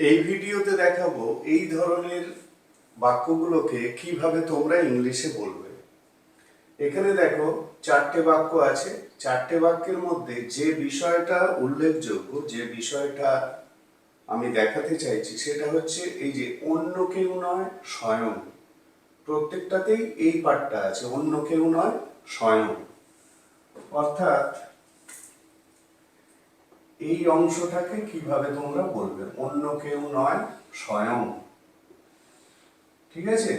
এই ভিডিওতে দেখাবো এই ধরনের বাক্যগুলোকে কিভাবে তোমরা ইংলিশে বলবে। এখানে দেখো চারটে বাক্য আছে। চারটে বাক্যের মধ্যে যে বিষয়টা উল্লেখযোগ্য, যে বিষয়টা আমি দেখাতে চাইছি সেটা হচ্ছে এই যে অন্য কেউ নয় স্বয়ং। প্রত্যেকটাতেই এই পার্টটা আছে, অন্য কেউ নয় স্বয়ং। অর্থাৎ এই অংশটাকে কিভাবে তোমরা বলবে, অন্য কেউ নয় স্বয়ং। ঠিক আছে,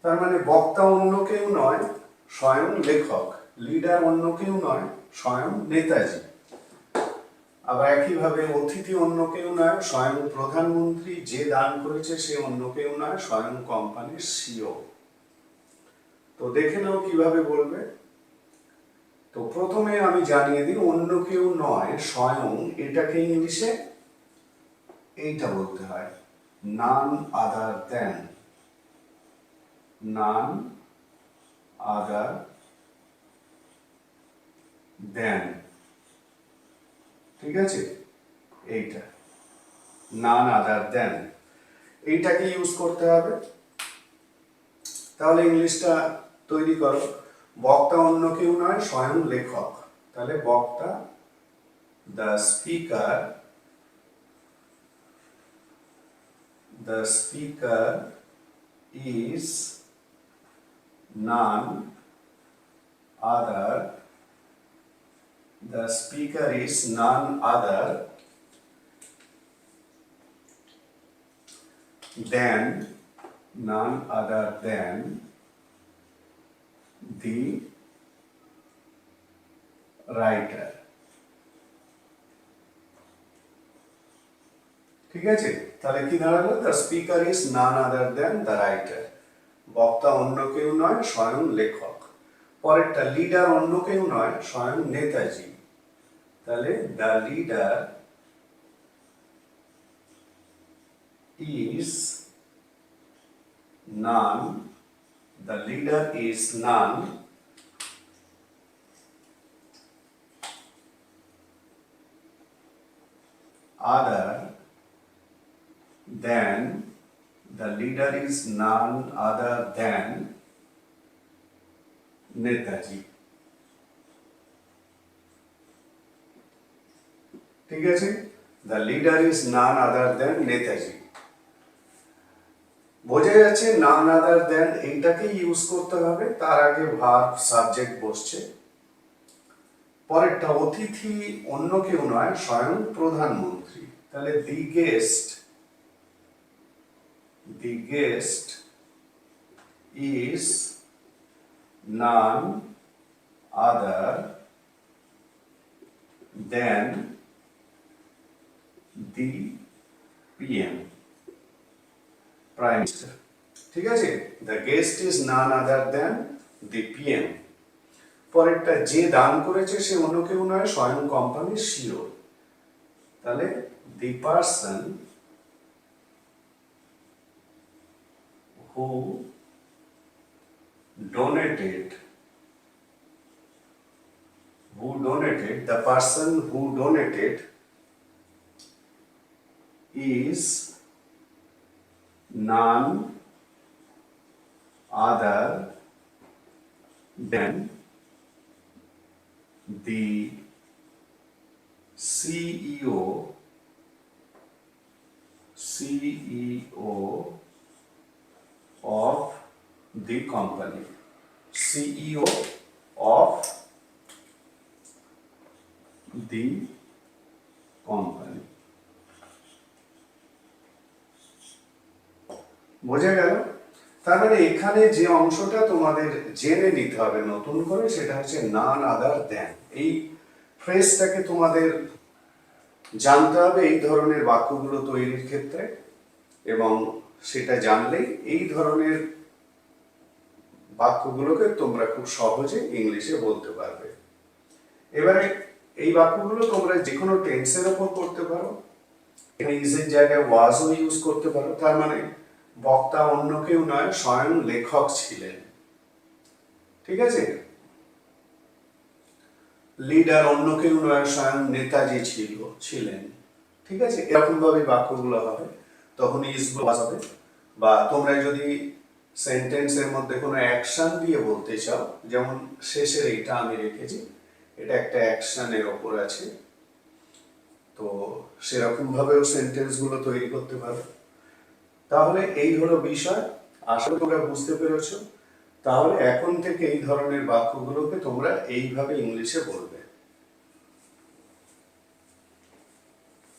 তার মানে বক্তা অন্য কেউ নয় স্বয়ং লেখক, লিডার অন্য কেউ নয় স্বয়ং নেতাজি। আবার একইভাবে অতিথি অন্য কেউ নয় স্বয়ং প্রধানমন্ত্রী, যে দান করেছে সে অন্য কেউ নয় স্বয়ং কোম্পানির সিও। তো দেখে নাও কিভাবে বলবে। তো প্রথমে আমি জানিয়ে দিই, অন্য কেউ নয় স্বয়ং এটাকে ইংলিশে এইটা বলতে হয়, নান আদার দেন। নান আদার দেন, ঠিক আছে, এইটা নান আদার দেন, এইটাকে ইউজ করতে হবে। তাহলে ইংলিশটা তৈরি করো। বক্তা অন্য কেউ নয় স্বয়ং লেখক, তাহলে বক্তা the speaker is none other the speaker is none other than the writer। ঠিক আছে, তাহলে কি দাঁড়ালো, the speaker is none other than the writer. বক্তা অন্য কেউ নয় স্বয়ং লেখক। পরেরটা, লিডার অন্য কেউ নয় স্বয়ং নেতাজি। তাহলে the leader is none, the leader is none other than Netaji. ঠিক আছে, the leader is none other than Netaji. বোঝা যাচ্ছে নান আদার দেন এইটাকে ইউজ করতে হবে, তার আগে ভার্ব সাবজেক্ট বসছে। পরেরটা, অতিথি অন্য কেউ নয় স্বয়ং প্রধানমন্ত্রী। তাহলে the guest is none other than the PM, prime minister. ঠিক আছে, the guest is none other than the PM. পরেরটা, যে দান করেছে সে অন্য কেউ নয় স্বয়ং কোম্পানির সিও। তাহলে the person who donated the person who donated is none other than the CEO of the company, CEO of the company। বোঝা গেল? তার মানে এখানে যে অংশটা তোমাদের জেনে নিতে হবে নতুন করে সেটা হচ্ছে নান আদার দেন। এই ফ্রেজটাকে তোমাদের জানতে হবে এই ধরনের বাক্যগুলো তৈরির ক্ষেত্রে, এবং সেটা জানলেই এই ধরনের বাক্যগুলোকে তোমরা খুব সহজে ইংলিশে বলতে পারবে। এবারে এই বাক্যগুলো তোমরা যে কোনো টেন্সের ওপর করতে পারো। এখানে ইজের জায়গায় ওয়াজও ইউজ করতে পারো। তার মানে বক্তা অন্য কেউ নয় স্বয়ং লেখক ছিলেন। ঠিক আছে, লিডার অন্য কেউ নয় স্বয়ং নেতাজি ছিলেন। ঠিক আছে, এরকম ভাবে বাক্যগুলো হবে, তখন ইজ হবে। বা তোমরা যদি সেন্টেন্সের মধ্যে কোনো অ্যাকশন দিয়ে বলতে চাও, যেমন শেষের এইটা আমি রেখেছি, এটা একটা অ্যাকশনের ওপর আছে, তো সেরকম ভাবেও সেন্টেন্সগুলো তৈরি করতে পারো। তাহলে এই হলো বিষয়, আশা করি তোমরা বুঝতে পেরেছো। তাহলে এখন থেকে এই ধরনের বাক্যগুলোকে তোমরা এইভাবে ইংলিশে বলবে।